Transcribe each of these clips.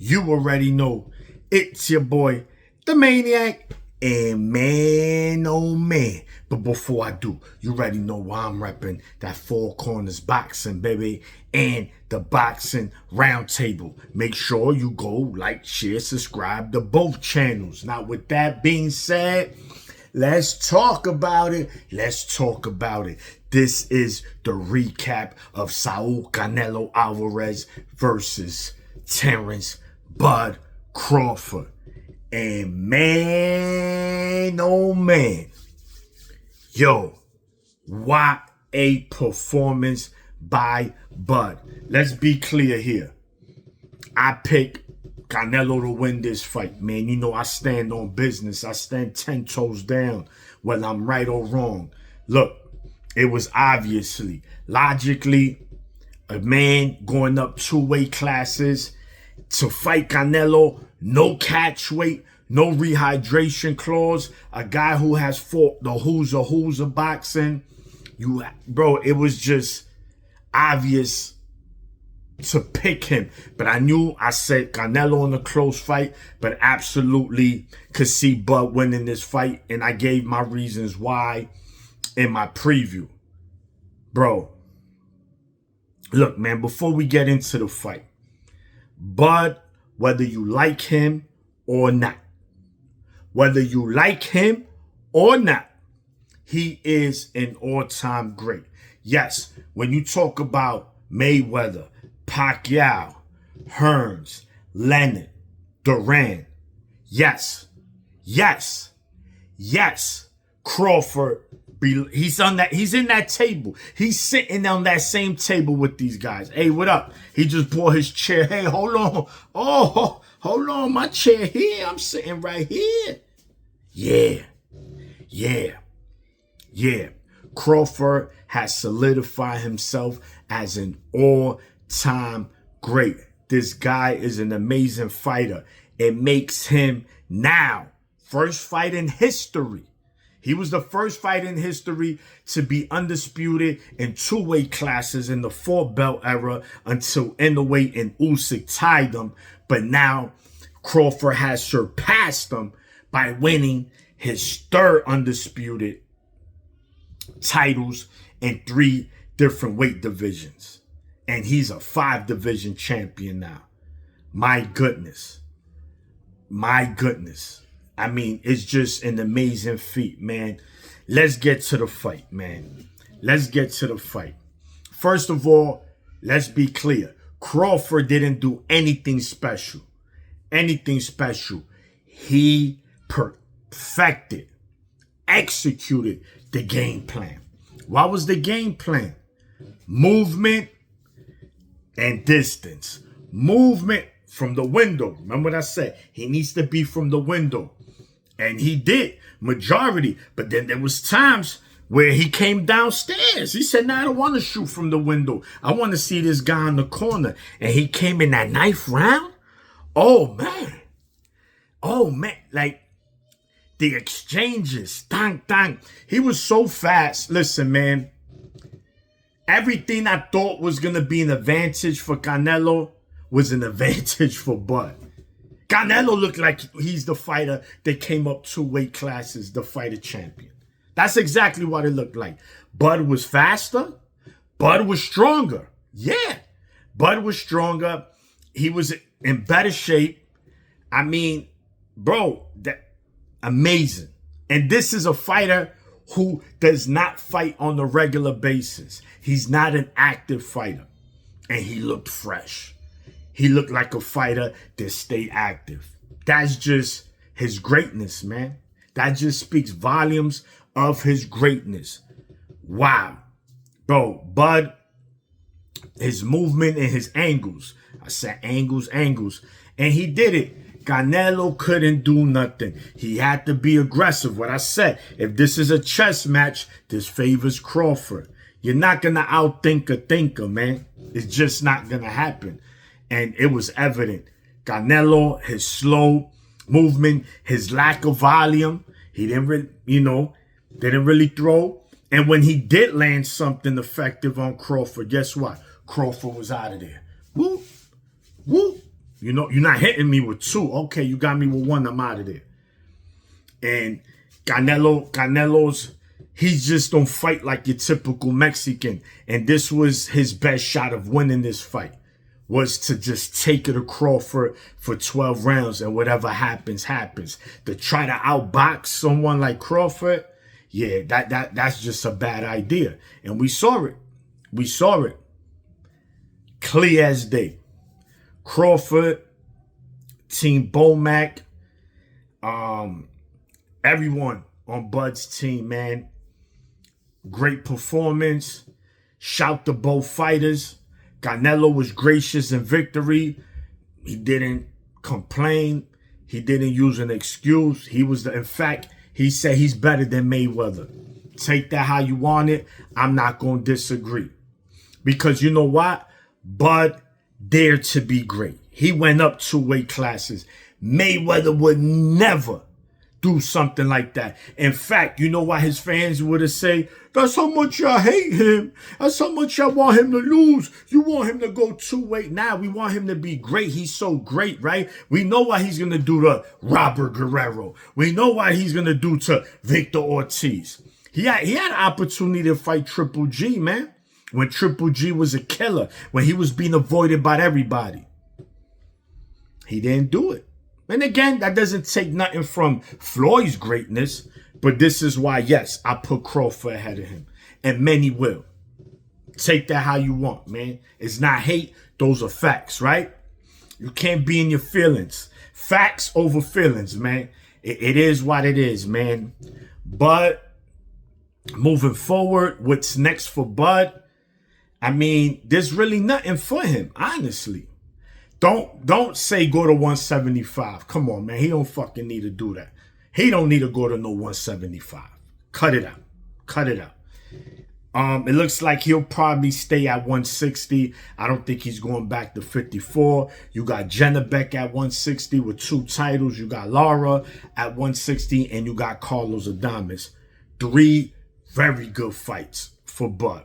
You already know. It's your boy, the Maniac. And man, oh man. But before I do, you already know why I'm repping that Four Corners Boxing, baby. And the Boxing Roundtable. Make sure you go like, share, subscribe to both channels. Now, with that being said, let's talk about it. Let's talk about it. This is the recap of Saul Canelo Alvarez versus Terrence Bud Crawford. And man, oh man, yo, what a performance by Bud. Let's be clear here. I pick Canelo to win this fight, man. You know I stand on business. I stand 10 toes down, whether I'm right or wrong. Look, it was obviously, logically, a man going up 2 weight classes to fight Canelo. No catch weight, no rehydration clause. A guy who has fought the who's of boxing. Bro, it was just obvious to pick him. But I said Canelo in a close fight, but absolutely could see Bud winning this fight. And I gave my reasons why in my preview. Bro, look, man, before we get into the fight, Bud, whether you like him or not, he is an all-time great. Yes, when you talk about Mayweather, Pacquiao, Hearns, Leonard, Duran, yes, Crawford, he's in that table. He's sitting on that same table with these guys. Hey, what up? He just brought his chair. Hey, hold on. Oh, hold on. My chair here. I'm sitting right here. Yeah. Crawford has solidified himself as an all-time great. This guy is an amazing fighter. It makes him now first fight in history. He was the first fight in history to be undisputed in 2 weight classes in the 4-belt era until Inoue and Usyk tied him. But now Crawford has surpassed him by winning his 3rd undisputed titles in 3 different weight divisions. And he's a 5-division champion now. My goodness. I mean, it's just an amazing feat, man. Let's get to the fight, man. First of all, let's be clear. Crawford didn't do anything special. He perfected, executed the game plan. What was the game plan? Movement and distance. Movement from the window. Remember what I said? He needs to be from the window. And he did, majority. But then there was times where he came downstairs. He said, nah, I don't want to shoot from the window. I want to see this guy in the corner. And he came in that 9th round. Oh, man. Like, the exchanges. Dang. He was so fast. Listen, man. Everything I thought was going to be an advantage for Canelo was an advantage for Bud. Canelo looked like he's the fighter that came up 2 weight classes, the fighter champion. That's exactly what it looked like. Bud was faster. Bud was stronger. Yeah. Bud was stronger. He was in better shape. I mean, bro, amazing. And this is a fighter who does not fight on a regular basis. He's not an active fighter. And he looked fresh. He looked like a fighter that stayed active. That's just his greatness, man. That just speaks volumes of his greatness. Wow. Bro, Bud, his movement and his angles. I said angles. And he did it. Canelo couldn't do nothing. He had to be aggressive. What I said, if this is a chess match, this favors Crawford. You're not going to outthink a thinker, man. It's just not going to happen. And it was evident. Canelo, his slow movement, his lack of volume. He didn't really throw. And when he did land something effective on Crawford, guess what? Crawford was out of there. Whoop, whoop. You know, you're not hitting me with 2. Okay, you got me with 1. I'm out of there. And Canelo's, he just don't fight like your typical Mexican. And this was his best shot of winning this fight, was to just take it to Crawford for 12 rounds, and whatever happens, happens. To try to outbox someone like Crawford, yeah, that's just a bad idea. And we saw it. We saw it. Clear as day. Crawford, Team Bomac, everyone on Bud's team, man. Great performance. Shout to both fighters. Canelo was gracious in victory. He didn't complain. He didn't use an excuse. In fact, he said he's better than Mayweather. Take that how you want it. I'm not going to disagree. Because you know what? Bud dared to be great. He went up 2 weight classes. Mayweather would never do something like that. In fact, you know why his fans would have said, that's how much y'all hate him. That's how much y'all want him to lose. You want him to go 2 weight. Now we want him to be great. He's so great, right? We know why he's going to do to Robert Guerrero. We know why he's going to do to Victor Ortiz. He had an opportunity to fight Triple G, man. When Triple G was a killer. When he was being avoided by everybody. He didn't do it. And again, that doesn't take nothing from Floyd's greatness. But this is why, yes, I put Crawford ahead of him. And many will. Take that how you want, man. It's not hate. Those are facts, right? You can't be in your feelings. Facts over feelings, man. It is what it is, man. But moving forward, what's next for Bud? I mean, there's really nothing for him, honestly. Don't say go to 175. Come on, man. He don't fucking need to do that. He don't need to go to no 175. Cut it out. Cut it out. It looks like he'll probably stay at 160. I don't think he's going back to 54. You got Jennebeck at 160 with 2 titles. You got Lara at 160, and you got Carlos Adames. 3 very good fights for Bud.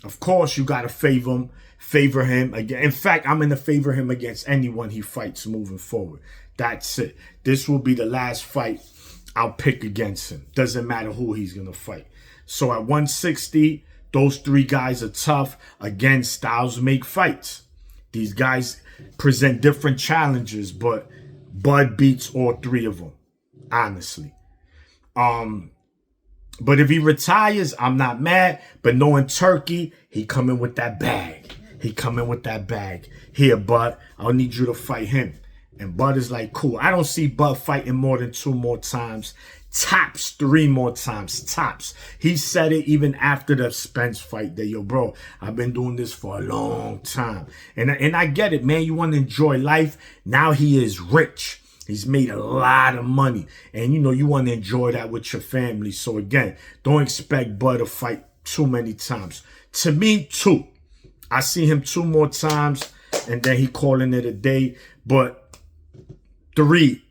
Of course, you got to favor him again. In fact, I'm going to favor him against anyone he fights moving forward. That's it. This will be the last fight I'll pick against him. Doesn't matter who he's going to fight. So at 160, those 3 guys are tough. Again, styles make fights. These guys present different challenges, but Bud beats all 3 of them, honestly. But if he retires, I'm not mad. But knowing Turkey, he coming with that bag. He coming with that bag. Here, Bud, I'll need you to fight him. And Bud is like, cool. I don't see Bud fighting more than 2 more times. Tops 3 more times. Tops. He said it even after the Spence fight that, yo, bro, I've been doing this for a long time. And I get it, man. You want to enjoy life. Now he is rich. He's made a lot of money. And, you know, you want to enjoy that with your family. So, again, don't expect Bud to fight too many times. To me, 2. I see him 2 more times, and then he calling it a day. But 3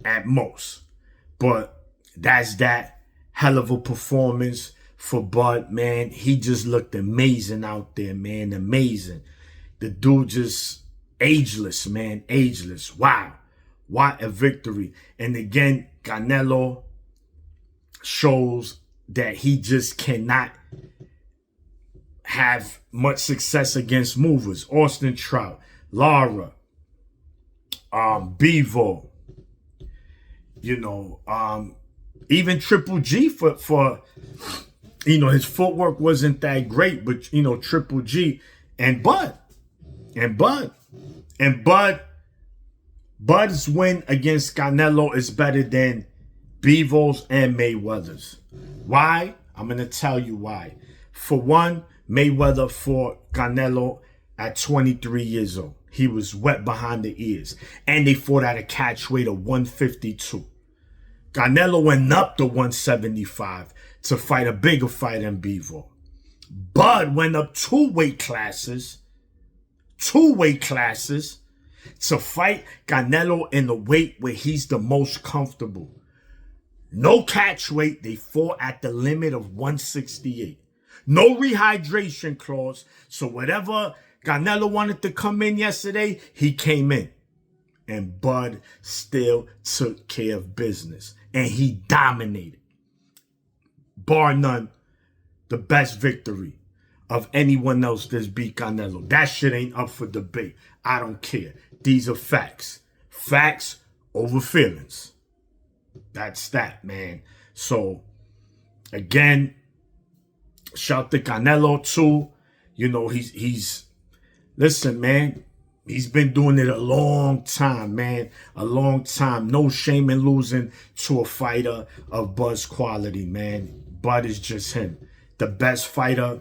at most. But that's that hell of a performance for Bud, man. He just looked amazing out there, man. Amazing. The dude just ageless, man. Ageless. Wow. What a victory. And again, Canelo shows that he just cannot have much success against movers. Austin Trout, Lara, Bevo, you know, even Triple G for you know, his footwork wasn't that great, but, you know, Triple G and Bud's win against Canelo is better than Bevo's and Mayweather's. Why? I'm going to tell you why. For one, Mayweather fought Canelo at 23 years old. He was wet behind the ears. And they fought at a catch weight of 152. Canelo went up to 175 to fight a bigger fight than Bevo. Bud went up 2 weight classes. 2 weight classes to fight Canelo in the weight where he's the most comfortable. No catch weight. They fought at the limit of 168. No rehydration clause. So whatever Canelo wanted to come in yesterday, he came in. And Bud still took care of business. And he dominated. Bar none, the best victory of anyone else that's beat Canelo. That shit ain't up for debate. I don't care. These are facts. Facts over feelings. That's that, man. So, again, shout to Canelo too. You know, he's listen, man. He's been doing it a long time, man. A long time. No shame in losing to a fighter of Bud's quality, man. Bud is just him. The best fighter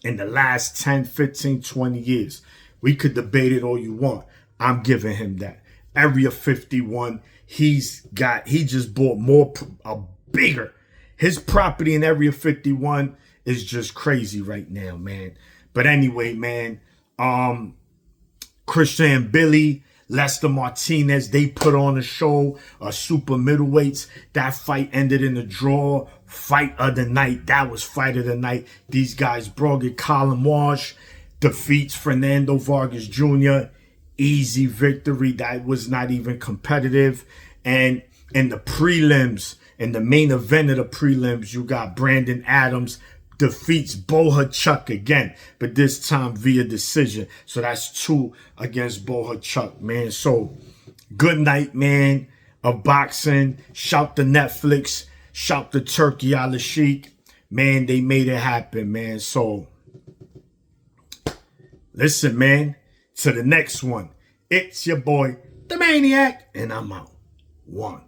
in the last 10, 15, 20 years. We could debate it all you want. I'm giving him that. Area 51, he just bought bigger. His property in Area 51 is just crazy right now, man. But anyway, man, Christian Billy, Lester Martinez, they put on a show, super middleweights. That fight ended in a draw. Fight of the night. That was fight of the night. These guys broke it. Colin Walsh defeats Fernando Vargas Jr. Easy victory. That was not even competitive. And in the prelims, in the main event of the prelims, you got Brandon Adams defeats Bohachuk again, but this time via decision. So that's 2 against Bohachuk, man. So good night, man, of boxing. Shout to Netflix. Shout to Turkey Al Sheikh. Man, they made it happen, man. So listen, man, to the next one. It's your boy, the Maniac, and I'm out. 1.